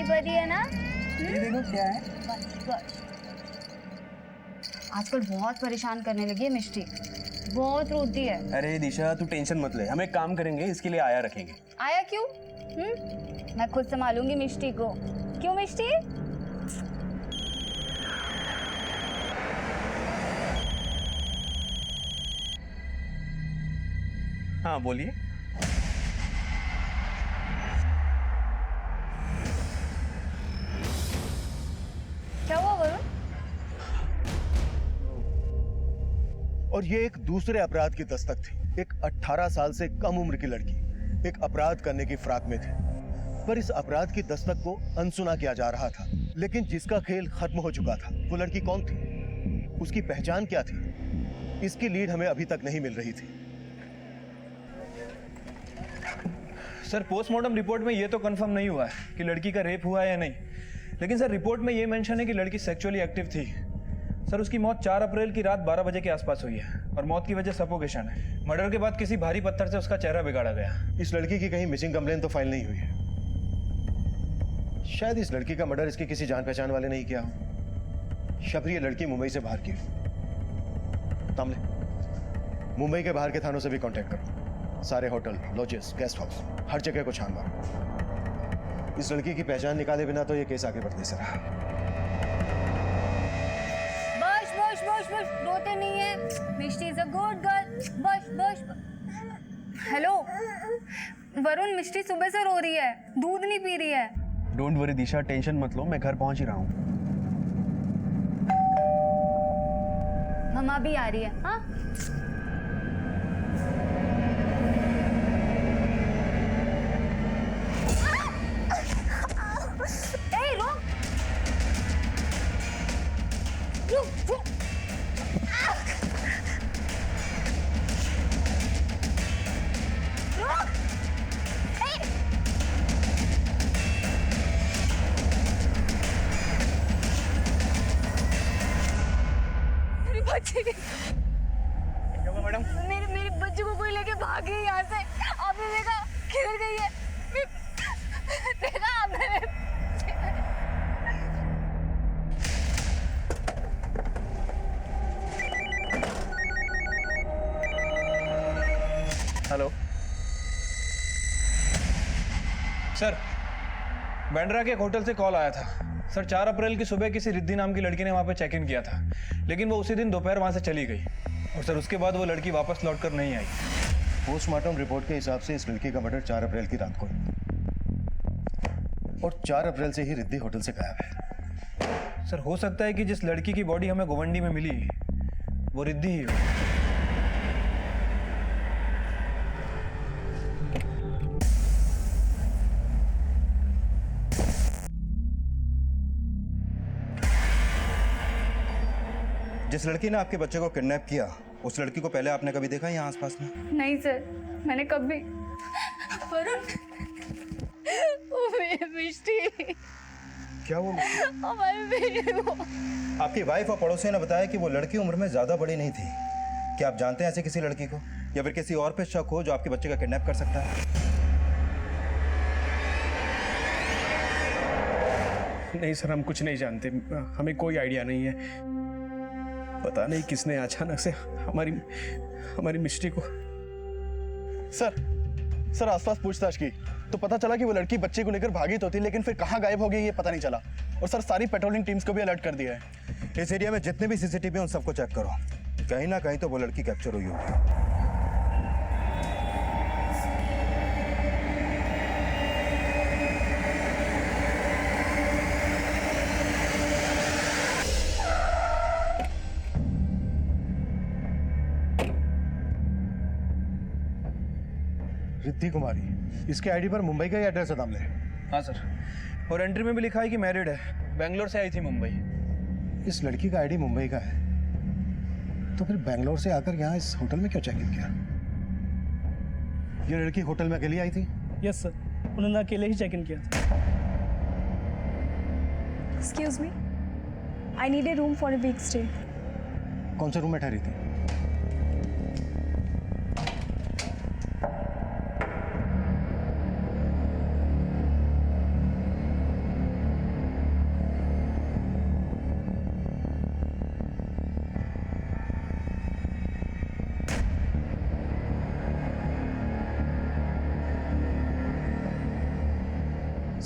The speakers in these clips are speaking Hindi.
परी है ना? ये देखो क्या है। बस। आजकल बहुत परेशान करने लगी है मिष्टी, बहुत रोती है। अरे दिशा तू टेंशन मत ले, हम एक काम करेंगे, इसके लिए आया रखेंगे। आया क्यों? मैं खुद संभालूंगी मिष्टी को। क्यों मिष्टी? हाँ बोलिए। क्या हुआ वरुण? और ये एक दूसरे अपराध की दस्तक थी। एक 18 साल से कम उम्र की लड़की एक अपराध करने की फिराक में थी, पर इस अपराध की दस्तक को अनसुना किया जा रहा था। लेकिन जिसका खेल खत्म हो चुका था, वो लड़की कौन थी, उसकी पहचान क्या थी, इसकी लीड हमें अभी तक नहीं मिल रही थी। सर पोस्टमार्टम रिपोर्ट में ये तो कंफर्म नहीं हुआ है कि लड़की का रेप हुआ है या नहीं, लेकिन सर रिपोर्ट में ये मेंशन है कि लड़की सेक्सुअली एक्टिव थी। सर उसकी मौत 4 अप्रैल की रात 12 बजे के आसपास हुई है और मौत की वजह सफोकेशन है। मर्डर के बाद किसी भारी पत्थर से उसका चेहरा बिगाड़ा गया। इस लड़की की कहीं मिसिंग कंप्लेन तो फाइल नहीं हुई है। शायद इस लड़की का मर्डर इसके किसी जान पहचान वाले नहीं किया हो। शबरी ये लड़की मुंबई से बाहर की हो। तामले, मुंबई के बाहर के थानों से भी कांटेक्ट करो। सारे होटल, लॉजेस, गेस्ट हाउस, हर जगह को छान मारो। इस लड़की की पहचान निकाले बिना तो ये केस आगे बढ़ नहीं सकता। बस रोते नहीं है। मिष्टी इज अ गुड गर्ल। बस। हेलो वरुण, मिष्टी सुबह से रो रही है, दूध नहीं पी रही है। डोंट वरी दिशा, टेंशन मत लो, मैं घर पहुंच ही रहा हूँ। मम्मा भी आ रही है। हाँ रुक। मेरी बच्ची मैडम मेरे बच्चे को कोई लेके भाग गई यहाँ से। आपने देखा किधर गई है? देखा आपने? हेलो सर बैंड्रा के एक होटल से कॉल आया था। सर 4 अप्रैल की सुबह किसी रिद्धि नाम की लड़की ने वहाँ पे चेक इन किया था, लेकिन वो उसी दिन दोपहर वहाँ से चली गई और सर उसके बाद वो लड़की वापस लौटकर नहीं आई। पोस्टमार्टम रिपोर्ट के हिसाब से इस लड़की का मर्डर 4 अप्रैल की रात को और 4 अप्रैल से ही रिद्धि होटल से गायब है। सर हो सकता है कि जिस लड़की की बॉडी हमें गोवंडी में मिली वो रिद्धि ही हो। जिस लड़की ने आपके बच्चे को किडनैप किया, उस लड़की को पहले आपने कभी देखा यहाँ आसपास में? नहीं सर, मैंने कभी। वरुण, मिष्टी, क्या वो हमारी बेटी को। आपकी वाइफ और पड़ोसियों ने बताया कि वो लड़की उम्र में ज्यादा बड़ी नहीं थी। क्या आप जानते हैं ऐसे किसी लड़की को, या फिर किसी और पे शक हो जो आपके बच्चे का किडनैप कर सकता है? नहीं सर, हम कुछ नहीं जानते, हमें कोई आइडिया नहीं है। पता नहीं किसने अचानक से हमारी मिष्टी को। सर आसपास पूछताछ की तो पता चला कि वो लड़की बच्चे को लेकर भागी तो थी, लेकिन फिर कहाँ गायब हो गई ये पता नहीं चला। और सर सारी पेट्रोलिंग टीम्स को भी अलर्ट कर दिया है। इस एरिया में जितने भी सीसीटीवी हैं उन सबको चेक करो, कहीं ना कहीं तो वो लड़की कैप्चर हुई होगी। रिद्धि कुमारी, इसके आईडी पर मुंबई का ही एड्रेस है दामले। हाँ सर, और एंट्री में भी लिखा है कि मैरिड है, बेंगलोर से आई थी मुंबई। इस लड़की का आईडी मुंबई का है, तो फिर बेंगलोर से आकर यहाँ इस होटल में क्यों चेक इन किया? ये लड़की होटल में अकेली आई थी? यस सर, उन्होंने अकेले ही चेक इन किया था। Excuse me, I need a room for a week stay. कौन से रूम में ठहरी थी?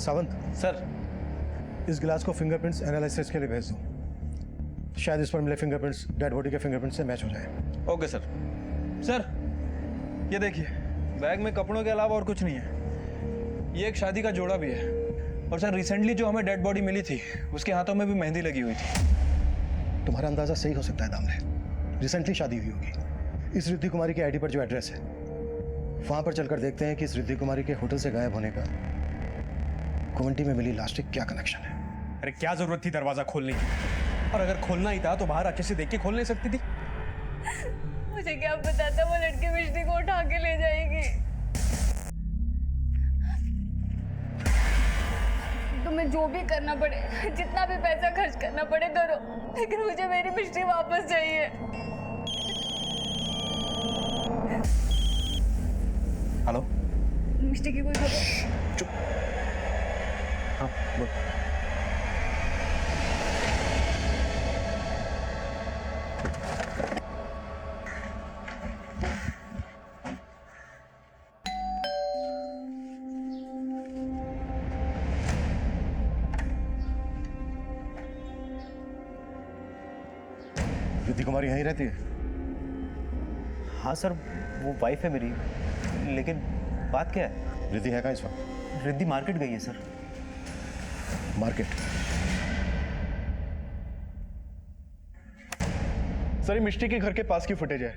सावंत, सर इस गिलास को फिंगरप्रिंट्स एनालिसिस के लिए भेज दो। शायद इस पर मिले फिंगरप्रिंट्स डेड बॉडी के फिंगरप्रिंट से मैच हो जाए। Okay sir. सर ये देखिए, बैग में कपड़ों के अलावा और कुछ नहीं है। ये एक शादी का जोड़ा भी है। और सर रिसेंटली जो हमें डेड बॉडी मिली थी उसके हाथों में भी मेहंदी लगी हुई थी। तुम्हारा अंदाजा सही हो सकता है दामले, रिसेंटली शादी हुई होगी। इस रिद्धि कुमारी के आईडी पर जो एड्रेस है वहां पर चलकर देखते हैं कि इस रिद्धि कुमारी के होटल से गायब होने का कुंवंटी में मिली लाश से क्या कनेक्शन है। अरे क्या जरूरत थी दरवाजा खोलने की? और अगर खोलना ही था तो बाहर आके से देख के खोल नहीं सकती थी? मुझे क्या पता था वो लड़की मिष्टी को उठा के ले जाएगी। तुम्हें जो भी करना पड़े, जितना भी पैसा खर्च करना पड़े करो, लेकिन मुझे मेरी मिष्टी वापस चाहिए। हेलो, मिष्टी की कोई खबर? चुप। हाँ बोल। रिद्धि कुमारी यहीं रहती है? हाँ सर, वो वाइफ है मेरी, लेकिन बात क्या है? रिद्धि है कहाँ इस वक्त? रिद्धि मार्केट गई है सर। मार्केट? सर ये मिष्टी के घर के पास की फुटेज है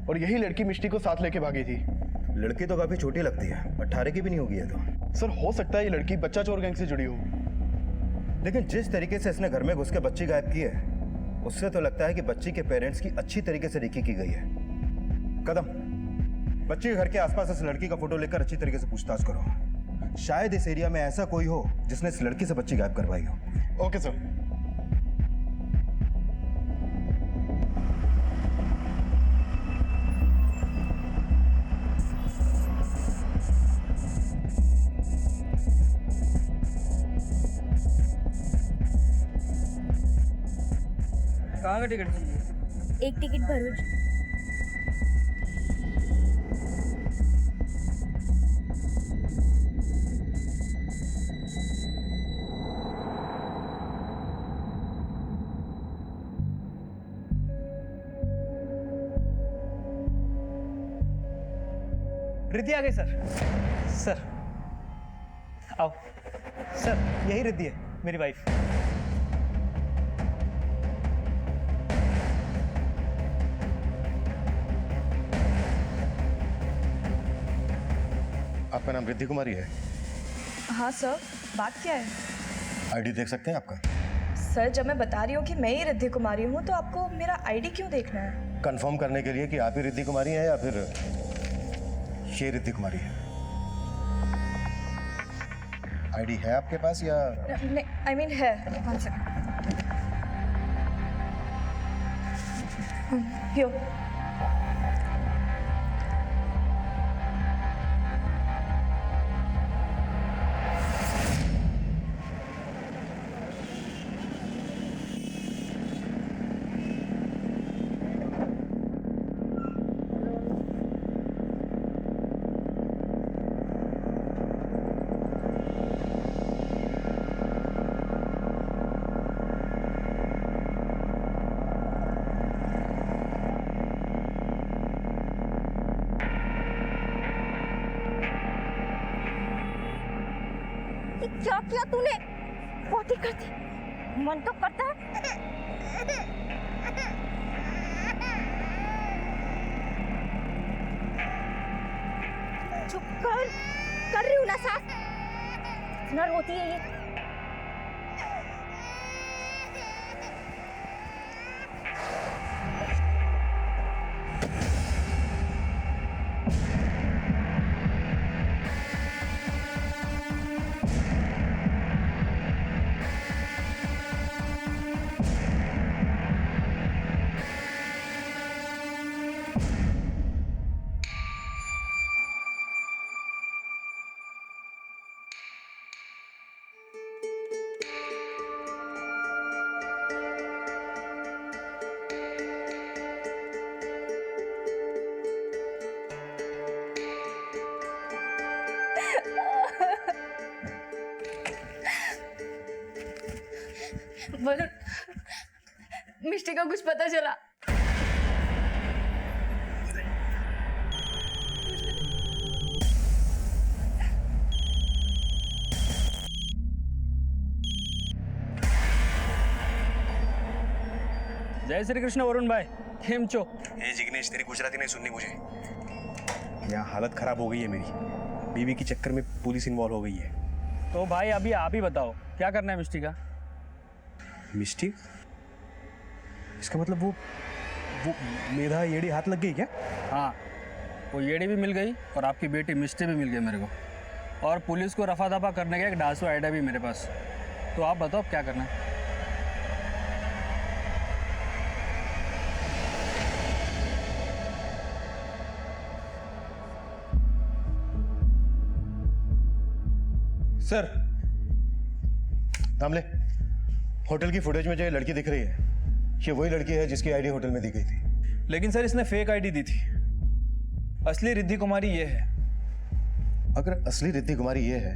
और यही लड़की मिष्टी को साथ लेके भागी थी। लड़की तो काफी छोटी लगती है, 18 की भी नहीं होगी ये तो। सर हो सकता है ये लड़की बच्चा चोर गैंग से जुड़ी हो। लेकिन जिस तरीके से इसने घर में घुस के बच्ची गायब की है, उससे तो लगता है कि बच्ची के पेरेंट्स की अच्छी तरीके से रेकी की गई है। कदम, बच्ची के घर के आसपास इस लड़की का फोटो लेकर अच्छी तरीके से पूछताछ करो। शायद इस एरिया में ऐसा कोई हो जिसने इस लड़की से बच्ची गायब करवाई हो। Okay sir. कहाँ का टिकट चाहिए? एक टिकट भरूच। रिद्धि आ गई सर। सर आओ। सर यही रिद्धि है, मेरी वाइफ। आपका नाम रिद्धि कुमारी है? हाँ सर, बात क्या है? आईडी देख सकते हैं आपका? सर जब मैं बता रही हूँ कि मैं ही रिद्धि कुमारी हूँ तो आपको मेरा आईडी क्यों देखना है? कंफर्म करने के लिए कि आप ही रिद्धि कुमारी हैं या फिर ये रिद्धि कुमारी है। आईडी है आपके पास या? नहीं, आई मीन है। 1 सेकंड। यो। क्या किया तूने? पोटी कर दी। मन तो करता है। चुप कर रही हूँ ना सास। इतना रोती है ये। वरुण, मिष्टी का कुछ पता चला? जय श्री कृष्ण वरुण भाई, केम छो? ए जिग्नेश, तेरी गुजराती नहीं सुननी मुझे। यहाँ हालत खराब हो गई है मेरी। बीवी के चक्कर में पुलिस इन्वॉल्व हो गई है। तो भाई अभी आप ही बताओ क्या करना है मिष्टी का? मिस्टी? इसका मतलब वो मेरा येड़ी हाथ लग गई क्या? हाँ, वो येड़ी भी मिल गई और आपकी बेटी मिष्टी भी मिल गई मेरे को। और पुलिस को रफा दफा करने का एक डांसू आइडिया भी मेरे पास। तो आप बताओ क्या करना है? सर, दामले, होटल की फुटेज में जो ये लड़की दिख रही है, ये वही लड़की है जिसकी आईडी होटल में दी गई थी। लेकिन सर इसने फेक आईडी दी थी। असली रिद्धि कुमारी ये है। अगर असली रिद्धि कुमारी ये है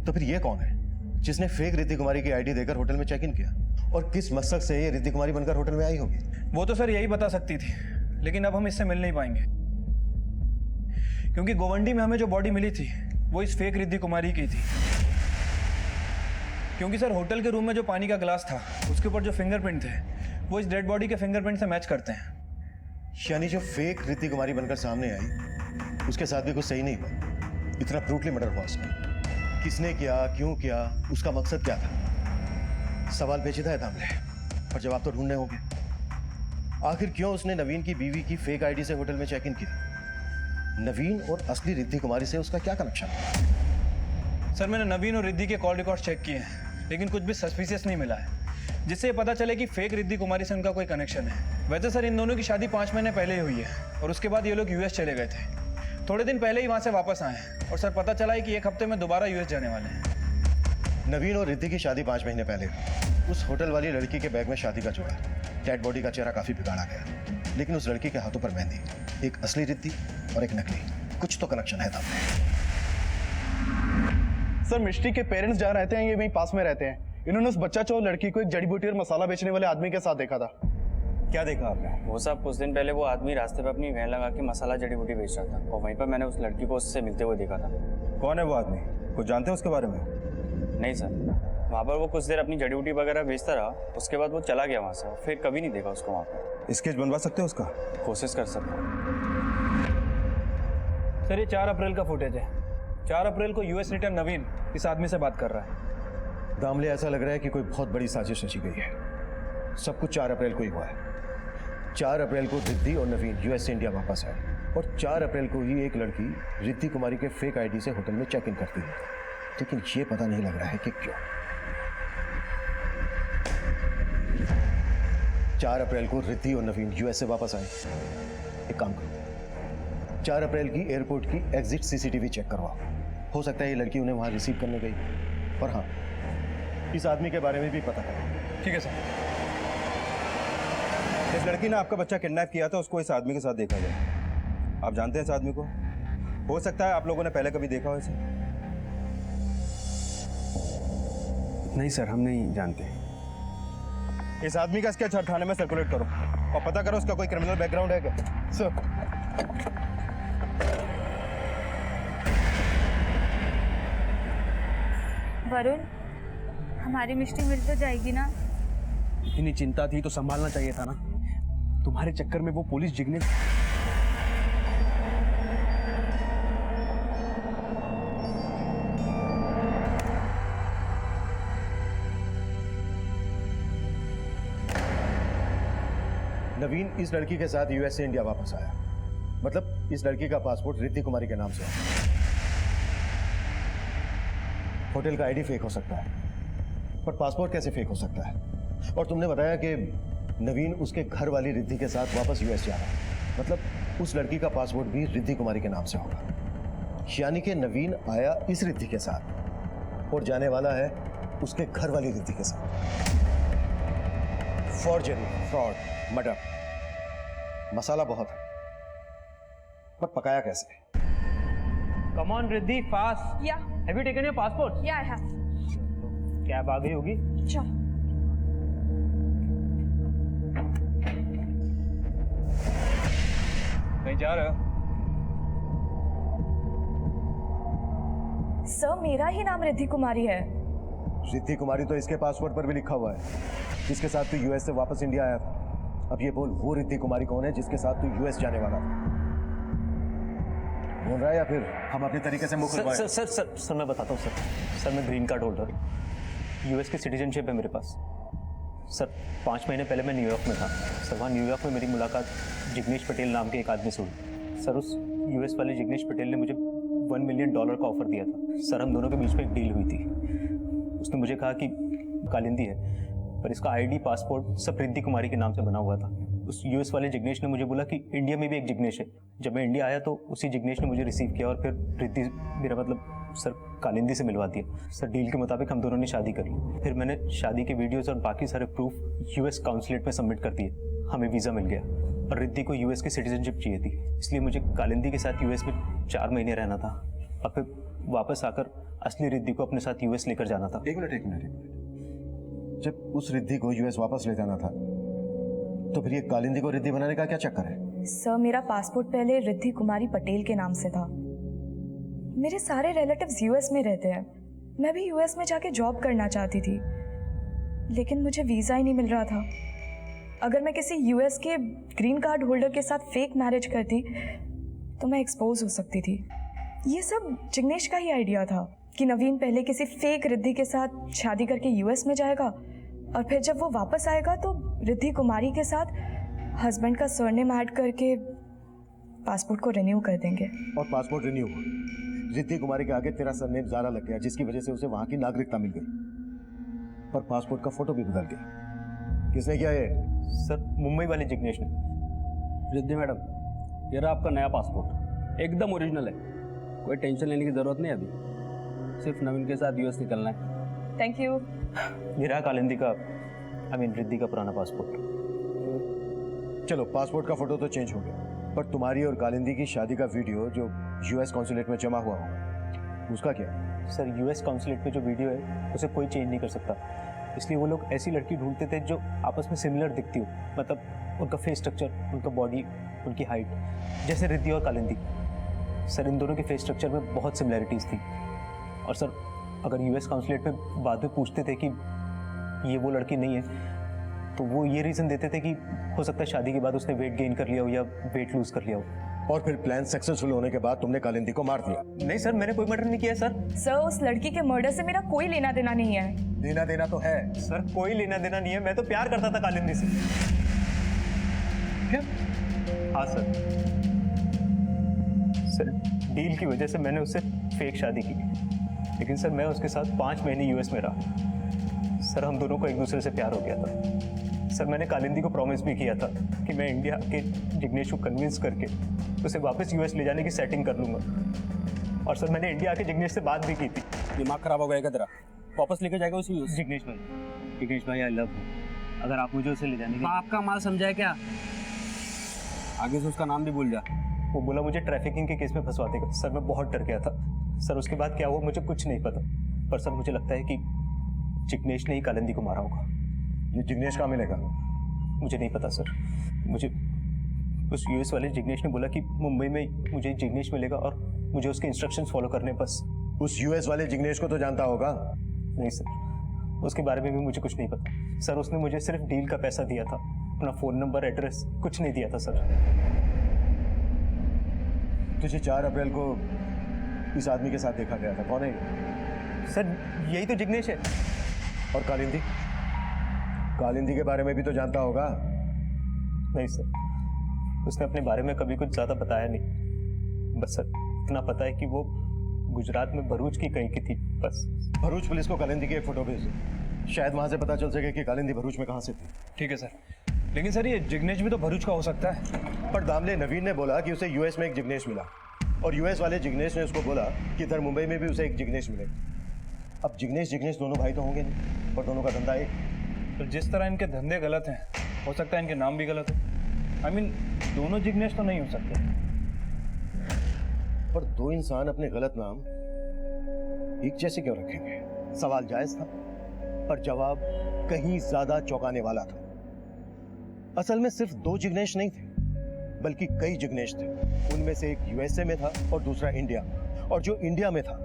तो फिर ये कौन है जिसने फेक रिद्धि कुमारी की आईडी देकर होटल में चेक इन किया? और किस मकसद से ये रिद्धि कुमारी बनकर होटल में आई होगी? वो तो सर यही बता सकती थी, लेकिन अब हम इससे मिल नहीं पाएंगे, क्योंकि गोवंडी में हमें जो बॉडी मिली थी वो इस फेक रिद्धि कुमारी की थी। क्योंकि सर होटल के रूम में जो पानी का ग्लास था उसके ऊपर जो फिंगरप्रिंट थे वो इस डेड बॉडी के फिंगरप्रिंट से मैच करते हैं। यानी जो फेक रिद्धि कुमारी बनकर सामने आई उसके साथ भी कुछ सही नहीं हुआ। इतना ब्रूटली मर्डर हुआ उसका। किसने किया, क्यों किया, उसका मकसद क्या था? सवाल पेचीदा है दामले, पर जवाब तो ढूंढने होंगे। आखिर क्यों उसने नवीन की बीवी की फेक आईडी से होटल में चेक इन किया? नवीन और असली रिद्धि कुमारी से उसका क्या कनेक्शन है? सर, मैंने नवीन और रिद्धि के कॉल रिकॉर्ड चेक किए हैं, लेकिन कुछ भी सस्पिशियस नहीं मिला है जिससे ये पता चले कि फेक रिद्धि कुमारी से उनका कोई कनेक्शन है। वैसे सर इन दोनों की शादी 5 महीने पहले ही हुई है और उसके बाद ये लोग यूएस चले गए थे। थोड़े दिन पहले ही वहाँ से वापस आए हैं और सर पता चला है कि 1 हफ्ते में दोबारा यूएस जाने वाले हैं। नवीन और रिद्धि की शादी 5 महीने पहले हुई। उस होटल वाली लड़की के बैग में शादी का जोड़ा, डेड बॉडी का चेहरा काफी बिगाड़ा गया, लेकिन उस लड़की के हाथों पर मेहंदी, एक असली रिद्धि और एक नकली। कुछ तो कनेक्शन है दामले। सर, मिष्टी के पेरेंट्स जहाँ रहते हैं ये वहीं पास में रहते हैं। इन्होंने उस बच्चा चोर लड़की को एक जड़ी बूटी और मसाला बेचने वाले आदमी के साथ देखा था। क्या देखा आपने? वो साहब, कुछ दिन पहले वो आदमी रास्ते पे अपनी वैन लगा के मसाला जड़ी बूटी बेच रहा था और वहीं पर मैंने उस लड़की को उससे मिलते हुए देखा था। कौन है वो आदमी? कुछ जानते हैं उसके बारे में? नहीं सर, वहाँ पर वो कुछ देर अपनी जड़ी बूटी वगैरह बेचता रहा, उसके बाद वो चला गया वहाँ से, फिर कभी नहीं देखा उसको वहाँ पर। स्केच बनवा सकते हो उसका? कोशिश कर सकता हूँ। सर, ये 4 अप्रैल का फुटेज है। 4 अप्रैल को यूएस रिटर्न नवीन इस आदमी से बात कर रहा है। दामले, ऐसा लग रहा है कि कोई बहुत बड़ी साजिश रची गई है। सब कुछ 4 अप्रैल को ही हुआ है। 4 अप्रैल को रिद्धि और नवीन यूएस से इंडिया वापस आए और 4 अप्रैल को ही एक लड़की रिद्धि कुमारी के फेक आईडी से होटल में चेक इन करती है, लेकिन ये पता नहीं लग रहा है कि क्यों। 4 अप्रैल को रिद्धि और नवीन यूएस से वापस आए। एक काम करो, 4 अप्रैल की एयरपोर्ट की एग्जिट सीसीटीवी चेक करवाओ। हो सकता है ये लड़की उन्हें वहां रिसीव करने गई। और हाँ, इस आदमी के बारे में भी पता करो। ठीक है सर। इस लड़की ने आपका बच्चा किडनैप किया था, उसको इस आदमी के साथ देखा गया। आप जानते हैं इस आदमी को? हो सकता है आप लोगों ने पहले कभी देखा हो इसे। नहीं सर, हम नहीं जानते। इस आदमी का स्केच हर थाने में सर्कुलेट करो और पता करो उसका कोई क्रिमिनल बैकग्राउंड है क्या। सर, वरुण, हमारी मिष्टी मिल तो जाएगी ना? इतनी चिंता थी तो संभालना चाहिए था ना। तुम्हारे चक्कर में वो पुलिस जिग्नेश। नवीन इस लड़की के साथ यूएस से इंडिया वापस आया, मतलब इस लड़की का पासपोर्ट रिद्धि कुमारी के नाम से है। होटल का आईडी फेक हो सकता है, पर पासपोर्ट कैसे फेक हो सकता है? और तुमने बताया कि नवीन उसके घर वाली रिद्धि के साथ वापस यूएस जा रहा है, मतलब उस लड़की का पासपोर्ट भी रिद्धि कुमारी के नाम से होगा। यानी कि नवीन आया इस रिद्धि के साथ और जाने वाला है उसके घर वाली रिद्धि के साथ। फॉर्जरी, फ्रॉड, मर्डर, मसाला बहुत है, पर पकाया कैसे? Come on Riddhi, fast. Yeah have you taken your passport? Yeah I have. Cab आ गई होगी। चल। कहीं जा रहे हो? सर मेरा ही नाम रिद्धि कुमारी है। रिद्धि कुमारी तो इसके पासपोर्ट पर भी लिखा हुआ है, जिसके साथ तू यूएस से वापस इंडिया आया था। अब ये बोल, वो रिद्धि कुमारी कौन है जिसके साथ तू यूएस जाने वाला था? बोल रहा है या फिर हम अपने तरीके से मुंह खुलवाएं? सर मैं बताता हूँ सर मैं ग्रीन कार्ड होल्डर हूँ। यूएस की सिटीजनशिप है मेरे पास। सर 5 महीने पहले मैं न्यूयॉर्क में था। सर वहाँ न्यूयॉर्क में मेरी मुलाकात जिग्नेश पटेल नाम के एक आदमी से हुई। सर उस यूएस वाले जिग्नेश पटेल ने मुझे $1 मिलियन का ऑफर दिया था। सर हम दोनों के बीच में एक डील हुई थी। उसने मुझे कहा कि कालिंदी है, पर इसका आईडी पासपोर्ट सब रिद्धि कुमारी के नाम से बना हुआ था। उस यूएस वाले जिग्नेश ने मुझे बोला कि इंडिया में भी एक जिग्नेश है। जब मैं इंडिया आया तो उसी जिग्नेश ने मुझे रिसीव किया और फिर रिद्धि, मेरा मतलब सर कालिंदी से मिलवा दिया। सर डील के मुताबिक हम दोनों ने शादी कर ली। फिर मैंने शादी के वीडियोस और बाकी सारे प्रूफ यूएस काउंसलेट में सबमिट कर दिए। हमें वीज़ा मिल गया और रिद्धि को यूएस की सिटीजनशिप चाहिए थी, इसलिए मुझे कालिंदी के साथ यूएस में 4 महीने रहना था और फिर वापस आकर असली रिद्धि को अपने साथ यूएस लेकर जाना था। एक मिनट। जब उस रिद्धि को यूएस वापस ले जाना था तो फिर ये कालिंदी को रिद्धि बनाने का क्या चक्कर है? सर मेरा पासपोर्ट पहले रिद्धि कुमारी पटेल के नाम से था। मेरे सारे रिलेटिव्स यूएस में रहते हैं। मैं भी यूएस में जाके जॉब करना चाहती थी, लेकिन मुझे वीज़ा ही नहीं मिल रहा था। अगर मैं किसी यूएस के ग्रीन कार्ड होल्डर के साथ फेक मैरिज करती तो मैं एक्सपोज हो सकती थी। ये सब जिग्नेश का ही आइडिया था कि नवीन पहले किसी फेक रिद्धि के साथ शादी करके यूएस में जाएगा और फिर जब वो वापस आएगा तो रिद्धि कुमारी के साथ हस्बैंड का सरनेम ऐड करके पासपोर्ट को रिन्यू कर देंगे। और पासपोर्ट रिन्यू हुआ, रिद्धि कुमारी के आगे तेरा सरनेम ज़ारा लग गया, जिसकी वजह से उसे वहां की नागरिकता मिल गई, पर पासपोर्ट का फोटो भी बदल गया। किसने किया ये? सर मुंबई वाले जिग्नेश ने। रिद्धि मैडम, ये रहा आपका नया पासपोर्ट, एकदम ओरिजिनल है। कोई टेंशन लेने की जरूरत नहीं, अभी सिर्फ नवीन के साथ यूएस निकलना है। Thank you. ये रहा कालिंदी का, रिद्धि का पुराना पासपोर्ट। चलो पासपोर्ट का फोटो तो चेंज हो गया, पर तुम्हारी और कालिंदी की शादी का वीडियो जो यूएस कॉन्सुलेट में जमा हुआ होगा, उसका क्या? सर यूएस काउंसलेट पे जो वीडियो है उसे कोई चेंज नहीं कर सकता, इसलिए वो लोग ऐसी लड़की ढूंढते थे जो आपस में सिमिलर दिखती हो, मतलब उनका फेस स्ट्रक्चर, उनका बॉडी, उनकी हाइट, जैसे रिद्धि और कालिंदी। सर इन दोनों के फेस स्ट्रक्चर में बहुत सिमिलैरिटीज़ थी। और सर अगर यूएस काउंसलेट में बाद में पूछते थे कि ये वो लड़की नहीं है, तो वो ये रीज़न देते थे कि हो सकता है शादी के बाद उसने वेट गेन कर लिया हो या वेट लूज कर लिया हो। और फिर प्लान सक्सेसफुल होने के बाद तुमने कालिंदी को मार दिया? नहीं सर, मैंने कोई मर्डर नहीं किया सर। सर उस लड़की के मर्डर से मेरा कोई लेना देना नहीं है। लेना देना तो है सर, कोई लेना देना नहीं है। मैं तो प्यार करता था कालिंदी से। क्या? हाँ सर डील की वजह से मैंने उससे फेक शादी की, लेकिन सर मैं उसके साथ 5 महीने यूएस में रहा। सर हम दोनों को एक दूसरे से प्यार हो गया था। सर मैंने कालिंदी को प्रॉमिस भी किया था कि मैं इंडिया के जिग्नेश को कन्विंस करके उसे वापस यूएस ले जाने की सेटिंग कर लूँगा। और सर मैंने इंडिया के जिग्नेश से बात भी की थी। दिमाग खराब हो गया तेरा? वापस लेके जाएगा उसी यूएस? जिग्नेश भाई आई लव यू। अगर आप मुझे उसे ले जाने के आपका माल समझा है क्या? आगे से उसका नाम भी भूल जा। वो बोला मुझे ट्रैफिकिंग के केस में फंसवा देगा। सर मैं बहुत डर गया था। सर उसके बाद क्या हुआ मुझे कुछ नहीं पता, पर सर मुझे लगता है कि जिग्नेश ने ही कालिंदी को मारा होगा। ये जिग्नेश कहाँ मिलेगा? मुझे नहीं पता सर। मुझे उस यूएस वाले जिग्नेश ने बोला कि मुंबई में मुझे जिग्नेश मिलेगा और मुझे उसके इंस्ट्रक्शंस फॉलो करने बस। उस यूएस वाले जिग्नेश को तो जानता होगा? नहीं सर, उसके बारे में भी मुझे कुछ नहीं पता। सर उसने मुझे सिर्फ डील का पैसा दिया था, अपना फ़ोन नंबर, एड्रेस कुछ नहीं दिया था सर। तुझे 4 अप्रैल को इस आदमी के साथ देखा गया था, कौन है ये? सर यही तो जिग्नेश है। और कालिंदी? कालिंदी के बारे में भी तो जानता होगा? नहीं सर, उसने अपने बारे में कभी कुछ ज़्यादा बताया नहीं। बस सर इतना पता है कि वो गुजरात में भरूच की कहीं की थी, बस। भरूच पुलिस को कालिंदी की एक फोटो भेज, शायद वहां से पता चल सके कि कालिंदी भरूच में कहां से थी। ठीक है सर, लेकिन सर ये जिग्नेश भी तो भरूच का हो सकता है। पर दामले नवीन ने बोला कि उसे यूएस में एक जिग्नेश मिला, और यूएस वाले जिग्नेश ने उसको बोला कि इधर मुंबई में भी उसे एक जिग्नेश मिले। अब जिग्नेश दोनों भाई तो होंगे नहीं, पर दोनों का धंधा एक। तो जिस तरह इनके धंधे गलत हैं, हो सकता है इनके नाम भी गलत है। दोनों जिग्नेश तो नहीं हो सकते। पर 2 इंसान अपने गलत नाम एक जैसे क्यों रखेंगे? सवाल जायज था, पर जवाब कहीं ज्यादा चौंकाने वाला था। असल में सिर्फ 2 जिग्नेश नहीं थे, बल्कि कई जिग्नेश थे। उनमें से एक यूएसए में था और दूसरा इंडिया, और जो इंडिया में था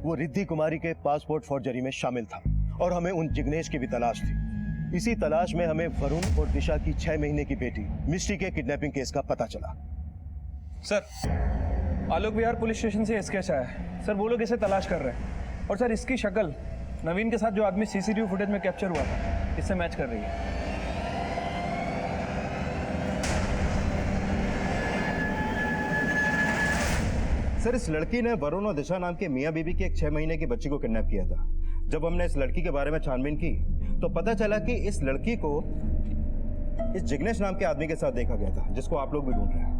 वो रिद्धि कुमारी के पासपोर्ट फॉर्जरी में शामिल था, और हमें उन जिग्नेश की भी तलाश थी। इसी तलाश में हमें वरुण और दिशा की 6 महीने की बेटी मिष्टी के किडनैपिंग केस का पता चला। सर, आलोक विहार पुलिस स्टेशन से एसकेएच आया है। सर, वो लोग इसे तलाश कर रहे हैं, और सर इसकी शक्ल नवीन के साथ जो आदमी सीसीटीवी फुटेज में कैप्चर हुआ था इससे मैच कर रही है। सर, इस लड़की ने वरुण और दिशा नाम के मियां बीबी की एक 6 महीने की बच्ची को किडनैप किया था। जब हमने इस लड़की के बारे में छानबीन की तो पता चला कि इस लड़की को इस जिग्नेश नाम के आदमी के साथ देखा गया था, जिसको आप लोग भी ढूंढ रहे हैं।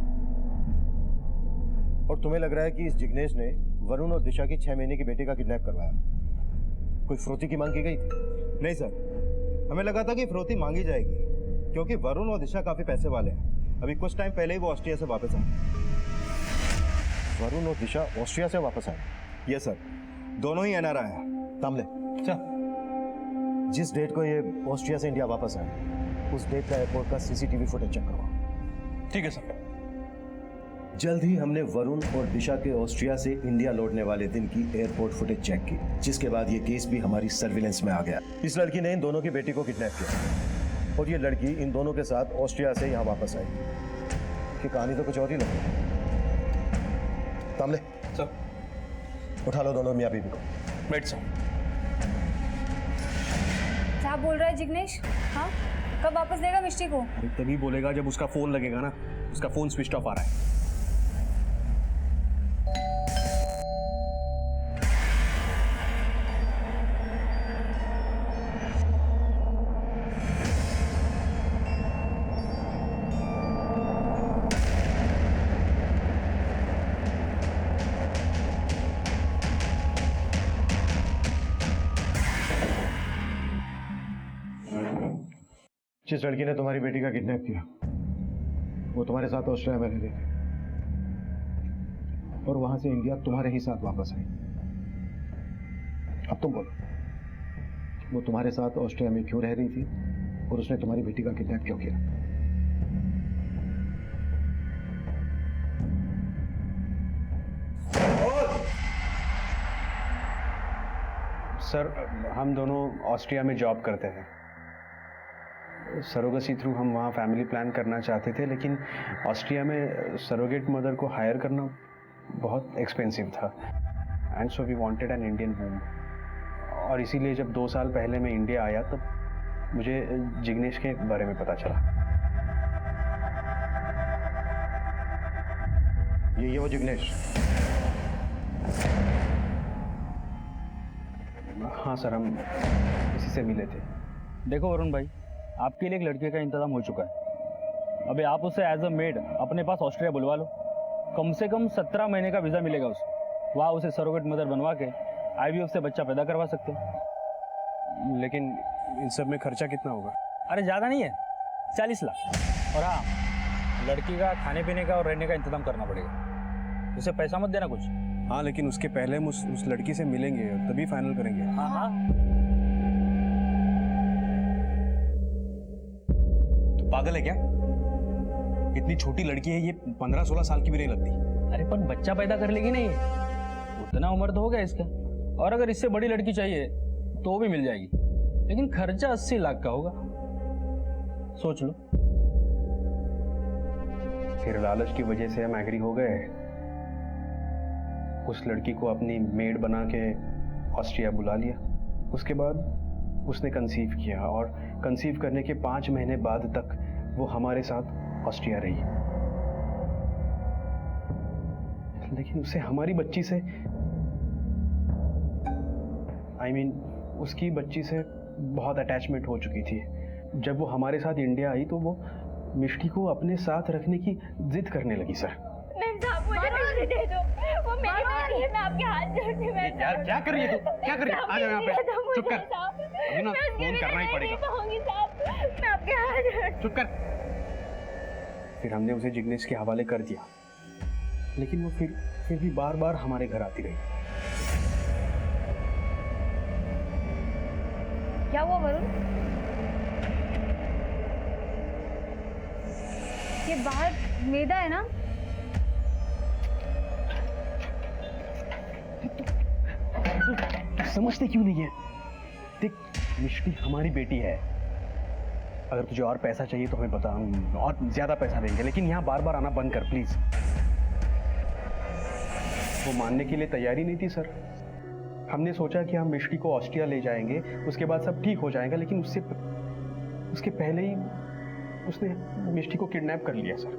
और तुम्हें लग रहा है कि इस जिग्नेश ने वरुण और दिशा की 6 महीने की बेटी का किडनैप करवाया? कोई फ्रोती की मांग की गई थी? नहीं सर, हमें लगा था कि फिरौती मांगी जाएगी, क्योंकि वरुण और दिशा काफी पैसे वाले हैं। अभी कुछ टाइम पहले ही वो ऑस्ट्रिया से वापस आए। वरुण और दिशा ऑस्ट्रिया से वापस आए? यस सर, दोनों ही एनआरआई हैं। तामले, जिस डेट को ये ऑस्ट्रिया से इंडिया वापस आए उस डेट का एयरपोर्ट का सीसीटीवी फुटेज चेक करवाओ। ठीक है सर। जल्द ही हमने वरुण और दिशा के ऑस्ट्रिया से इंडिया लौटने वाले दिन की एयरपोर्ट फुटेज चेक की, जिसके बाद ये केस भी हमारी सर्विलेंस में आ गया। इस लड़की ने इन दोनों की बेटी को किडनैप किया, और ये लड़की इन दोनों के साथ ऑस्ट्रिया से यहाँ वापस आई। कि कहानी तो कुछ और ही लग रही है। तामले, सर, उठा लो दोनों मियाँ बीबी को। बैठ सर। क्या बोल रहा है जिग्नेश? हाँ, कब वापस देगा मिष्टी को? तभी बोलेगा जब उसका फोन लगेगा ना। उसका फोन स्विच ऑफ आ रहा है। जिस लड़की ने तुम्हारी बेटी का किडनैप किया वो तुम्हारे साथ ऑस्ट्रेलिया में रह रही थी, और वहां से इंडिया तुम्हारे ही साथ वापस आई। अब तुम बोलो, वो तुम्हारे साथ ऑस्ट्रेलिया में क्यों रह रही थी, और उसने तुम्हारी बेटी का किडनैप क्यों किया? सर, हम दोनों ऑस्ट्रिया में जॉब करते हैं। सरोगेसी थ्रू हम वहाँ फैमिली प्लान करना चाहते थे, लेकिन ऑस्ट्रिया में सरोगेट मदर को हायर करना बहुत एक्सपेंसिव था, and so we wanted an Indian room. और इसीलिए जब 2 साल पहले मैं इंडिया आया तब मुझे जिग्नेश के बारे में पता चला। ये वो जिग्नेश? हाँ सर, हम इसी से मिले थे। देखो वरुण भाई, आपके लिए एक लड़के का इंतजाम हो चुका है। अभी आप उसे एज अ मेड अपने पास ऑस्ट्रिया बुलवा लो। कम से कम 17 महीने का वीज़ा मिलेगा उसे। वहाँ उसे सरोगेट मदर बनवा के IVF से बच्चा पैदा करवा सकते हो। लेकिन इन सब में खर्चा कितना होगा? अरे ज़्यादा नहीं है, 40 लाख। और हाँ, लड़की का खाने पीने का और रहने का इंतजाम करना पड़ेगा। उसे पैसा मत देना कुछ। हाँ, लेकिन उसके पहले हम उस लड़की से मिलेंगे और तभी फाइनल करेंगे। हाँ हाँ, तो पागल है क्या? इतनी छोटी लड़की है ये, 15-16 साल की भी नहीं लगती। अरे पर बच्चा पैदा कर लेगी नहीं, उतना उम्र तो हो गया इसका। और अगर इससे बड़ी लड़की चाहिए तो वो भी मिल जाएगी, लेकिन खर्चा 80 लाख का होगा। सोच लो। फिर लालच की वजह से हम एग्री हो गए। उस लड़की को अपनी मेड बना के ऑस्ट्रिया बुला लिया। उसके बाद उसने कंसीव किया, और कंसीव करने के 5 महीने बाद तक वो हमारे साथ ऑस्ट्रिया रही। लेकिन उसे हमारी बच्ची से, उसकी बच्ची से बहुत अटैचमेंट हो चुकी थी। जब वो हमारे साथ इंडिया आई तो वो मिष्टी को अपने साथ रखने की जिद करने लगी। सर मुझे मिष्टी दे दो, वो मेरी बेटी है, मैं आपके हाथ जोड़ती हूँ। यार क्या कर रही है तू? क्या कर रही है? आ जाओ यहाँ पे। चुप कर। अभी ना फोन करना ही पड़ेगा। मैं आपके हाथ जोड़ती हूँ। चुप कर। फिर हमने उसे जिग्नेश के हवाले कर दिया, लेकिन वो फिर भी बार बार हमारे घर आती रही। क्या हुआ वरुण? ये बाहर मेदा है ना? तू समझते क्यों नहीं है? देख, मिष्टी हमारी बेटी है। अगर तुझे और पैसा चाहिए तो हमें बता, हम और ज्यादा पैसा देंगे, लेकिन यहाँ बार बार आना बंद कर प्लीज। वो मानने के लिए तैयारी नहीं थी सर। हमने सोचा कि हम मिष्टी को ऑस्ट्रिया ले जाएंगे, उसके बाद सब ठीक हो जाएगा, लेकिन उसके पहले ही उसने मिष्टी को किडनैप कर लिया सर।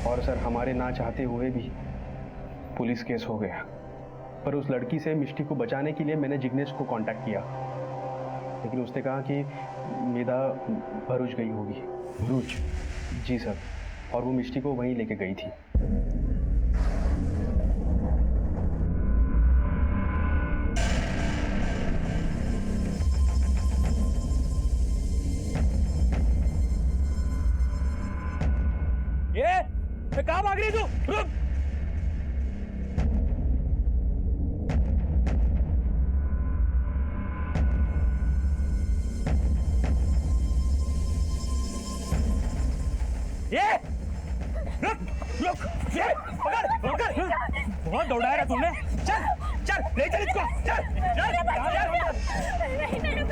और सर हमारे ना चाहते हुए भी पुलिस केस हो गया। पर उस लड़की से मिष्टी को बचाने के लिए मैंने जिग्नेश को कांटेक्ट किया, लेकिन उसने कहा कि मेदा भरूच गई होगी। भरूच? जी सर, और वो मिष्टी को वहीं लेके गई थी। ये कहाँ भाग रही है तू? रुक! ये रुक रुक, ये पकड़, बहुत दौड़ाया है तुमने। चल चल, ले चल इसको, चल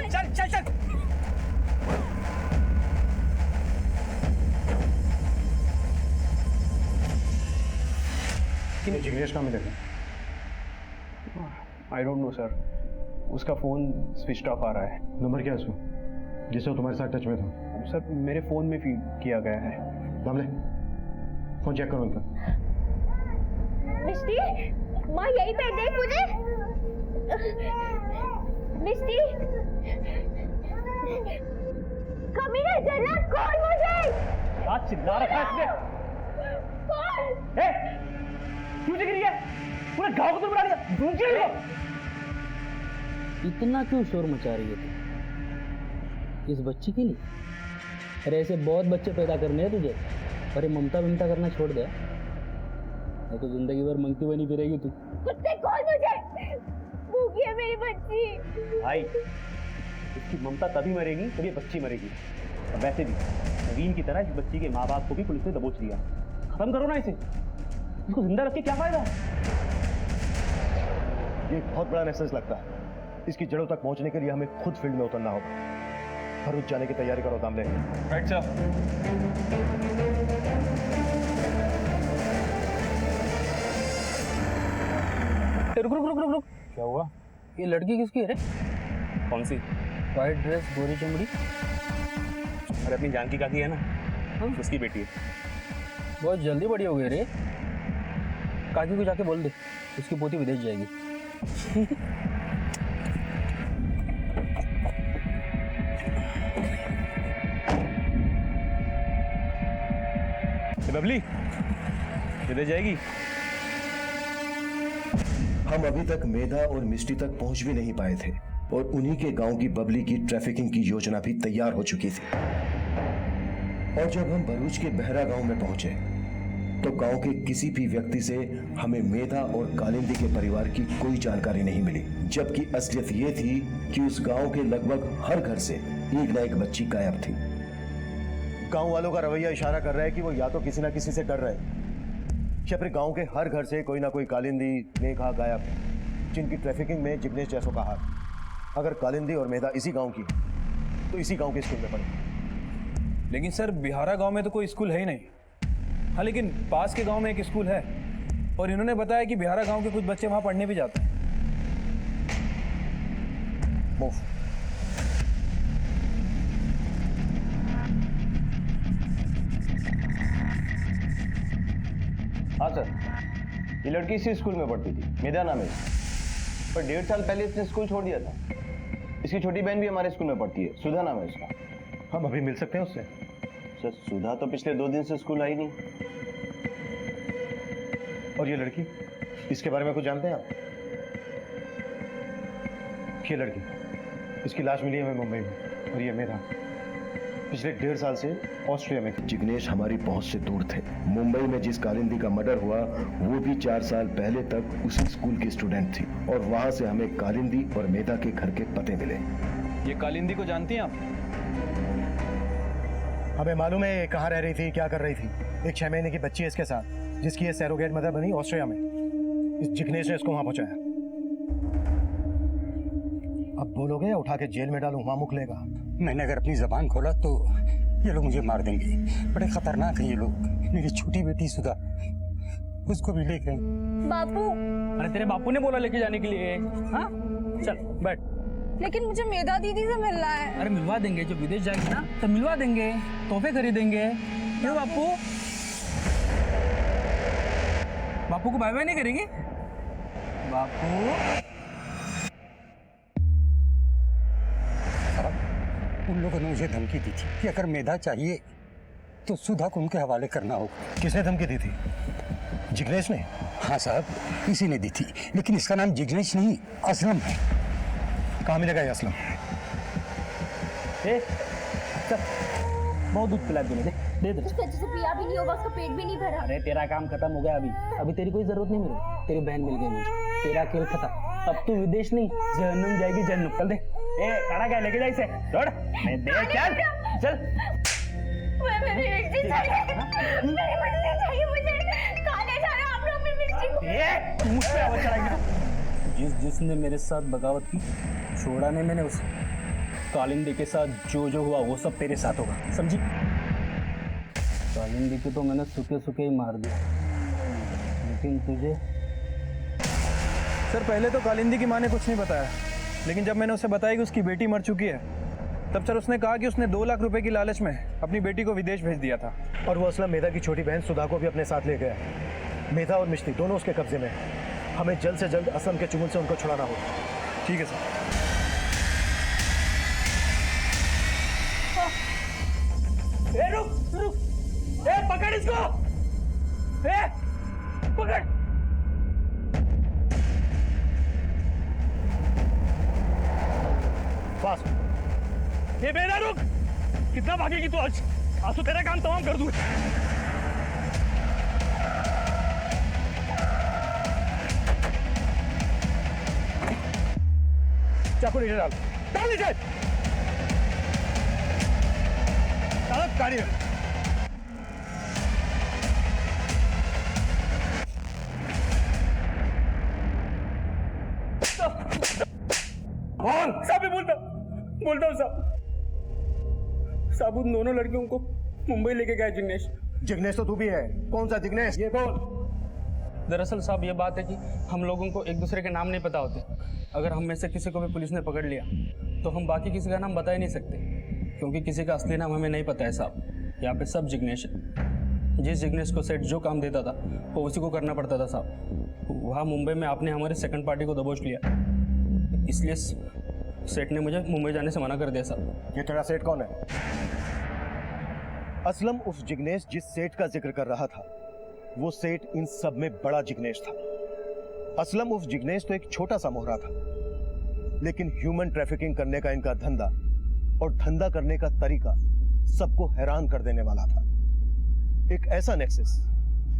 चल चल चल। जिग्नेश कहाँ मिलेगा? आई डोंट नो सर, उसका फोन स्विच ऑफ आ रहा है। नंबर क्या है उसमें जिससे वो तुम्हारे साथ टच में था? सर मेरे फोन में फीड किया गया है। दामले, फोन चेक करो उनका। मिष्टी, माँ यहीं पे देख मुझे। मिष्टी, कमीने जन्नत खोल मुझे। क्या चिल्ला रखा है इसने? कौन? क्यों गिरी है? पूरे गांव को तो बुला दिया। दूसरे इतना क्यों शोर मचा रही है तू इस बच्ची के लिए? अरे ऐसे बहुत बच्चे पैदा करने हैं तुझे। अरे ममता विमता करना छोड़ दे, नहीं तो जिंदगी भर मंकी बनी फिरेगी तू। कुत्ते खोल मुझे, भूखी है मेरी बच्ची। भाई, इसकी ममता तभी मरेगी जब ये बच्ची मरेगी। और वैसे भी नवीन की तरह इस बच्ची के माँ बाप को भी पुलिस ने दबोच लिया। खत्म करो ना इसे, इसको जिंदा रख के क्या फायदा? ये एक बहुत बड़ा मैसेज लगता है। इसकी जड़ों तक पहुंचने के लिए हमें खुद फील्ड में उतरना होगा। भरूच जाने की तैयारी करो दामले। Right sir. रुक रुक रुक रुक रुक, क्या हुआ? ये लड़की किसकी है रे? कौन सी? वाइट ड्रेस, गोरी चमड़ी। अरे अपनी जानकी काकी है ना, उसकी बेटी है। बहुत जल्दी बड़ी हो गई रे। काकी को जाके बोल दे, उसकी पोती विदेश जाएगी। बबली विदेश जाएगी? हम अभी तक मेधा और मिष्टी तक पहुंच भी नहीं पाए थे और उन्हीं के गांव की बबली की ट्रैफिकिंग की योजना भी तैयार हो चुकी थी। और जब हम भरूच के बहरा गांव में पहुंचे तो गांव के किसी भी व्यक्ति से हमें मेधा और कालिंदी के परिवार की कोई जानकारी नहीं मिली, जबकि असलियत ये थी कि उस गांव के लगभग हर घर से एक न एक बच्ची गायब थी। गांव वालों का रवैया इशारा कर रहा है कि वो या तो किसी ना किसी से डर रहे हैं या फिर गांव के हर घर से कोई ना कोई कालिंदी, मेघा गायब, जिनकी ट्रैफिकिंग में जिग्नेश जैसों का हाथ। अगर कालिंदी और मेधा इसी गांव की तो इसी गांव के स्कूल में पढ़े। लेकिन सर बिहारा गांव में तो कोई स्कूल है ही नहीं। हाँ, लेकिन पास के गांव में एक स्कूल है और इन्होंने बताया कि बिहारा गांव के कुछ बच्चे वहां पढ़ने भी जाते हैं। हाँ सर, ये लड़की इसी स्कूल में पढ़ती थी, मेधा नाम है, पर 1.5 साल पहले इसने स्कूल छोड़ दिया था। इसकी छोटी बहन भी हमारे स्कूल में पढ़ती है, सुधा नाम है उसका। हम अभी मिल सकते हैं उससे? सर सुधा तो पिछले 2 दिन से स्कूल आई नहीं। और ये लड़की, इसके बारे में कुछ जानते हैं आप? ये लड़की, इसकी लाश मिली हमें मुंबई में और ये मेरा पिछले 1.5 साल से ऑस्ट्रिया में। जिग्नेश हमारी पहुंच से दूर थे। मुंबई में जिस कालिंदी का मर्डर हुआ वो भी 4 साल पहले तक उसी स्कूल की स्टूडेंट थी और वहां से हमें कालिंदी और मेधा के घर के पते मिले। ये कालिंदी को जानती हैं आप? हमें मालूम है ये कहाँ रह रही थी, क्या कर रही थी। एक 6 महीने की बच्ची है इसके साथ, जिसकी ये सैरोगेट मदर बनी ऑस्ट्रिया में। इस जिग्नेश ने इसको वहां पहुंचाया। अब बोलोगे या उठा के जेल में डालूं, वहां मुक लेगा। मैंने अगर अपनी जबान खोला तो ये लोग मुझे मार देंगे। बड़े खतरनाक हैं ये लोग। मेरी छोटी बेटी सुधा, उसको भी ले गए। बापू, अरे तेरे बापू ने बोला लेके जाने के लिए। हाँ चल बैठ। लेकिन मुझे मेधा दीदी से मिलना है। अरे मिलवा देंगे, जब विदेश जाएंगे ना तो मिलवा देंगे, तोहफे खरीदेंगे। क्यों बापू? बापू को बाय बाय नहीं करेंगे? बापू उन लोगों ने मुझे धमकी दी थी कि अगर मेधा चाहिए तो सुधा को उनके हवाले करना होगा। किसने धमकी दी थी? जिग्नेश ने? हाँ साहब, इसी ने दी थी, लेकिन इसका नाम जिग्नेश नहीं असलम है। कहाँ मिलेगा ये असलम? चल बहुत दूध पिला दे, दे दे। उससे अच्छे से पिया भी नहीं होगा, उसका पेट भी नहीं भरा। अरे तेरा काम खत्म हो गया। अभी तेरी कोई जरूरत नहीं मेरी। तेरी बहन मिल गई मुझे, तेरा खेल खत्म। अब तू विदेश नहीं, जहन्नुम जाएगी, जहन्नुम। चल दे। खड़ा क्या लेके जा इसे, दौड़। मैं दे, चल चल। मेरी मिर्ची चाहिए, मेरी मिर्ची चाहिए मुझे। खाने जा रहे हो आप लोग मेरी मिर्ची को। मुझ पे आवाज चढ़ाएगी। जिसने मेरे साथ बगावत की, छोड़ा नहीं मैंने उसे। कालिंदी के साथ जो हुआ वो सब तेरे साथ होगा, समझी? कालिंदी को तो मैंने सूखे सूखे ही मार दिया, लेकिन तुझे? सर पहले तो कालिंदी की माँ ने कुछ नहीं बताया, लेकिन जब मैंने उसे बताया कि उसकी बेटी मर चुकी है, तब सर उसने कहा कि उसने 2 लाख रुपए की लालच में अपनी बेटी को विदेश भेज दिया था। और वो असलम मेधा की छोटी बहन सुधा को भी अपने साथ ले गया। मेधा और मिश्ती दोनों उसके कब्जे में हैं। हमें जल्द से जल्द असलम के चुंगल से उनको छुड़ाना होगा। ठीक है सर। रुक रुक, पकड़ इसको, पकड़। फास्ट। बेटा रुक, कितना भागेगी तू? आज तो तेरा काम तमाम कर दूं। चाकू नीचे डाल, डाल नीचे। गाड़ी में। साहब बोलता हूँ साहब, उन दोनों लड़कियों को मुंबई लेके गया जिग्नेश। जिग्नेश तो तू भी है। कौन सा जिग्नेश? ये बोल। दरअसल साहब ये बात है कि हम लोगों को एक दूसरे के नाम नहीं पता होते। अगर हम में से किसी को भी पुलिस ने पकड़ लिया तो हम बाकी किसी का नाम बता ही नहीं सकते, क्योंकि किसी का असली नाम हमें नहीं पता है साहब। यहाँ पे सब जिग्नेश है। जिस जिग्नेश को सेठ जो काम देता था वो उसी को करना पड़ता था साहब। वहाँ मुंबई में आपने हमारे सेकंड पार्टी को दबोच लिया, इसलिए सेठ ने मुझे मुंबई जाने से मना कर दिया साहब। ये तेरा सेठ कौन है? असलम उस जिग्नेश जिस सेठ का जिक्र कर रहा था, वो सेठ इन सब में बड़ा जिग्नेश था। असलम उस जिग्नेश तो एक छोटा सा मोहरा था, लेकिन ह्यूमन ट्रैफिकिंग करने का इनका धंधा और धंधा करने का तरीका सबको हैरान कर देने वाला था। एक ऐसा नेक्सस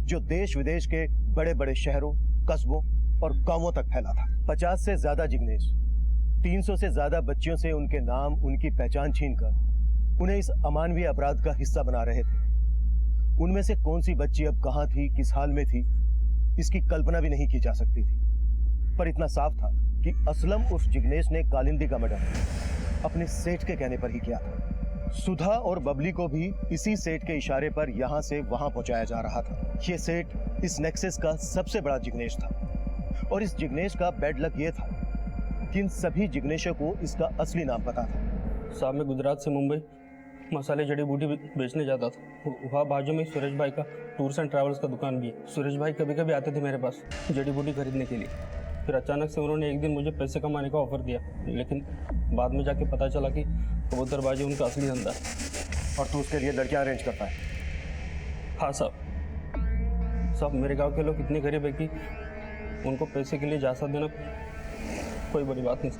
जो देश विदेश के बड़े बड़े शहरों, कस्बों और गांवों तक फैला था। 50 से ज्यादा जिग्नेश 300 से ज्यादा बच्चियों से उनके नाम, उनकी पहचान छीनकर उन्हें इस अमानवीय अपराध का हिस्सा बना रहे थे। उनमें से कौन सी बच्ची अब कहां थी, किस हाल में थी, इसकी कल्पना भी नहीं की जा सकती थी। पर इतना साफ था कि असलम उर्फ जिग्नेश ने कालिंदी का मर्डर अपने सेठ के कहने पर ही किया था। सुधा और बबली को भी इसी सेठ के इशारे पर यहां से वहां पहुंचाया जा रहा था। यह सेठ इस नेक्सस का सबसे बड़ा जिग्नेश था, और इस जिग्नेश का बैड लक यह था कि इन सभी जिग्नेशों को इसका असली नाम पता था। साहब मैं गुजरात से मुंबई मसाले जड़ी बूटी बेचने जाता था। वहाँ बाजू में सुरेश भाई का टूर्स एंड ट्रैवल्स का दुकान भी है। सुरेश भाई कभी कभी आते थे मेरे पास जड़ी बूटी खरीदने के लिए। फिर अचानक से उन्होंने एक दिन मुझे पैसे कमाने का ऑफर दिया, लेकिन बाद में जाके पता चला कि कबूतरबाजी उनका असली धंधा है। और तू उसके लिए लड़कियां अरेंज करता है? हाँ साहब, मेरे गांव के लोग इतने गरीब है कि उनको पैसे के लिए जायदाद देना कोई बड़ी बात नहीं।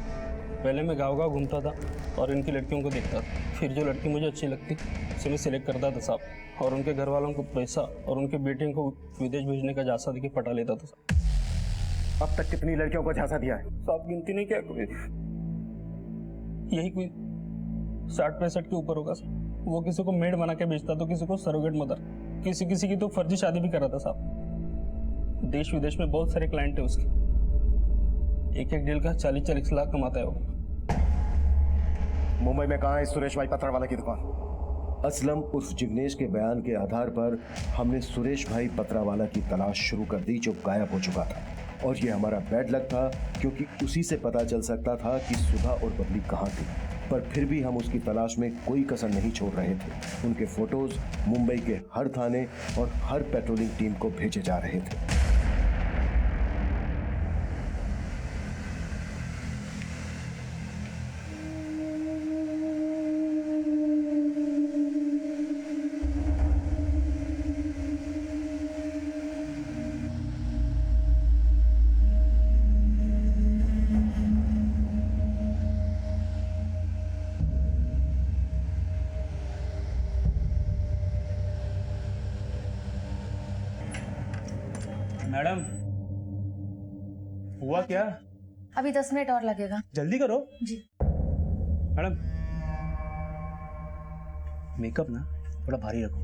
पहले मैं गाँव घूमता था और इनकी लड़कियों को देखता था, फिर जो लड़की मुझे अच्छी लगती उसे मैं सिलेक्ट करता था साहब, और उनके घर वालों को पैसा और उनके बेटियों को विदेश भेजने का झांसा देके पटा लेता था साहब। अब तक कितनी लड़कियों को झांसा दिया है? साहब गिनती नहीं क्या, यही कोई 60-65 के ऊपर होगा साहब। वो किसी को मेड बना के बेचता तो किसी को सरोगेट मदर, किसी किसी की तो फर्जी शादी भी कर रहा था साहब। देश विदेश में बहुत सारे क्लाइंट है उसके, एक एक डील का 40-40 लाख कमाता है वो। मुंबई में कहाँ है सुरेश भाई पत्रवाला की दुकान? असलम उर्फ जिग्नेश के बयान के आधार पर हमने सुरेश भाई पत्रवाला की तलाश शुरू कर दी, जो गायब हो चुका था। और ये हमारा बैड लक था, क्योंकि उसी से पता चल सकता था कि सुधा और बबली कहाँ थी। पर फिर भी हम उसकी तलाश में कोई कसर नहीं छोड़ रहे थे। उनके फोटोज मुंबई के हर थाने और हर पेट्रोलिंग टीम को भेजे जा रहे थे। मैडम, हुआ क्या? अभी 10 मिनट और लगेगा। जल्दी करो जी। मैडम, मेकअप ना थोड़ा भारी रखो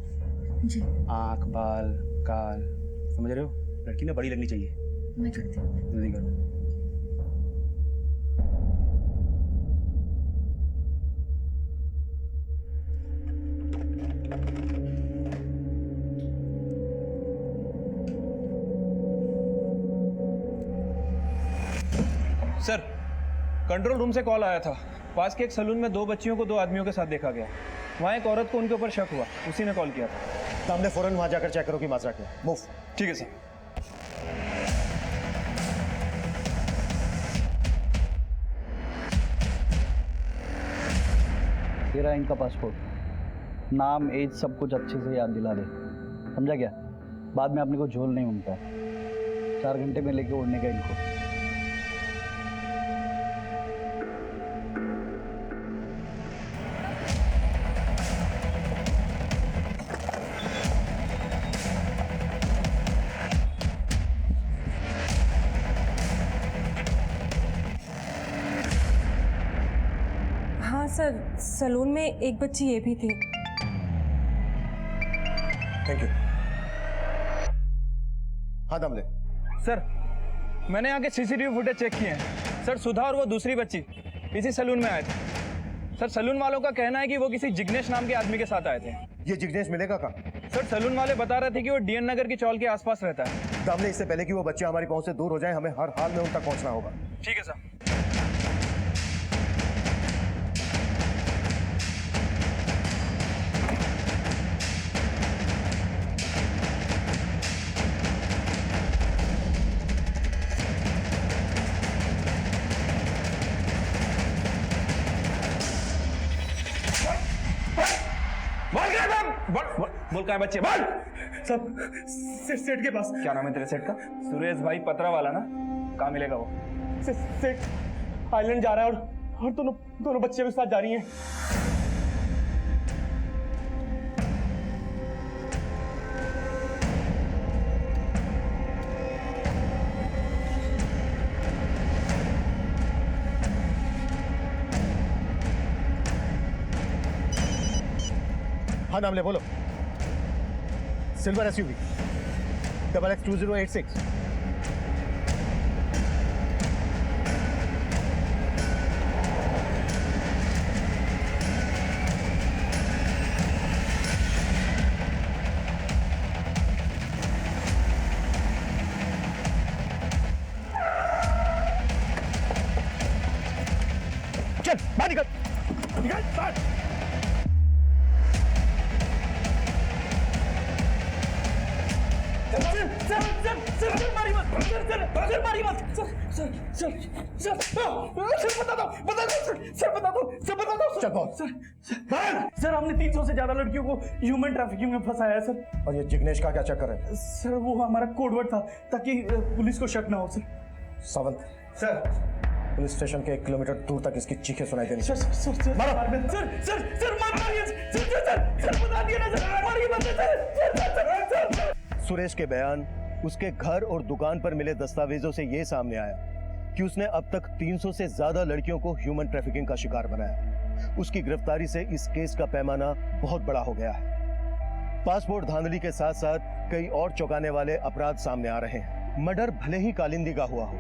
जी। आंख, बाल, काल, समझ रहे हो? लड़की ना बड़ी लगनी चाहिए। मैं करती हूँ। जल्दी करो। सर, कंट्रोल रूम से कॉल आया था। पास के एक सलून में 2 बच्चियों को 2 आदमियों के साथ देखा गया। वहाँ एक औरत को उनके ऊपर शक हुआ, उसी ने कॉल किया था। सामने फौरन वहां जाकर चेक करो कि माजरा क्या। मूव। ठीक है सर। ये रहा इनका पासपोर्ट, नाम, एज सब कुछ अच्छे से याद दिला दे, समझा क्या? बाद में अपने को झोल नहीं उनका। 4 घंटे में लेके उड़ने का इनको। हाँ सर, सलून में एक बच्ची ये भी थी। Thank you. हाँ दमले। सर, मैंने यहाँ के सीसीटीवी फुटेज चेक किए हैं। सर, सुधा और वो दूसरी बच्ची इसी सलून में आए थे। सर, सलून वालों का कहना है कि वो किसी जिग्नेश नाम के आदमी के साथ आए थे। ये जिग्नेश मिलेगा कहाँ? सर, सलून वाले बता रहे थे कि वो डीएन नगर की चौल के आसपास रहता है। दमले, इससे पहले कि वो बच्चे हमारी पहुंच से दूर हो जाए, हमें हर हाल में उन तक पहुंचना होगा। ठीक है सर। बोल कहाँ है बच्चे? बोल। सब सेठ के पास। क्या नाम है तेरे सेठ का? सुरेश भाई पतरावाला ना? कहाँ मिलेगा वो? सेठ आइलैंड जा रहा है और दोनों बच्चे भी साथ जा रही हैं। हाँ नाम ले, बोलो। Silver SUV XX2086। चल बाहर निकल, निकल बाहर। सर मारी मत, सर मारी मत, सर बता दो, सर हमने 300 से ज्यादा लड़कियों को ह्यूमन ट्रैफिकिंग में फंसाया है सर। और ये जिग्नेश का क्या चक्कर है? सर वो हमारा कोडवर्ड था ताकि पुलिस को शक ना हो sir. Sawant sir, police station के 1 किलोमीटर दूर तक इसकी चीखें सुनाई देनी। सर बता दिया ना सर, मारिए मत सर। सुरेश के बयान, उसके घर और दुकान पर मिले दस्तावेजों से यह सामने आया कि उसने अब तक 300 से ज्यादा लड़कियों को ह्यूमन ट्रैफिकिंग का शिकार बनाया। उसकी गिरफ्तारी से इस केस का पैमाना बहुत बड़ा हो गया है। पासपोर्ट धांधली के साथ साथ कई और चौंकाने वाले अपराध सामने आ रहे हैं। मर्डर भले ही कालिंदी का हुआ हो,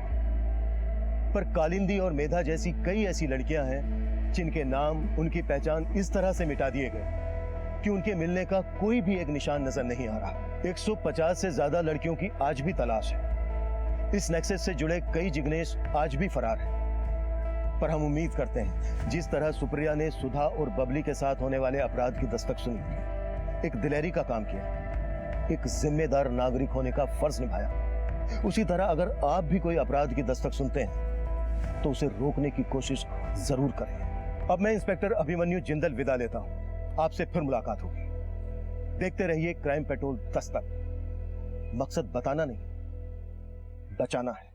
पर कालिंदी और मेधा जैसी कई ऐसी लड़कियां हैं जिनके नाम, उनकी पहचान इस तरह से मिटा दिए गए कि उनके मिलने का कोई भी एक निशान नजर नहीं आ रहा। 150 से ज्यादा लड़कियों की आज भी तलाश है। इस नेक्सस से जुड़े कई जिग्नेश आज भी फरार हैं। पर हम उम्मीद करते हैं जिस तरह सुप्रिया ने सुधा और बबली के साथ होने वाले अपराध की दस्तक सुनी, एक दिलेरी का काम किया, एक जिम्मेदार नागरिक होने का फर्ज निभाया, उसी तरह अगर आप भी कोई अपराध की दस्तक सुनते हैं तो उसे रोकने की कोशिश जरूर करें। अब मैं इंस्पेक्टर अभिमन्यु जिंदल विदा लेता हूं। आपसे फिर मुलाकात होगी। देखते रहिए क्राइम पेट्रोल दस्तक। मकसद बताना नहीं, बचाना है।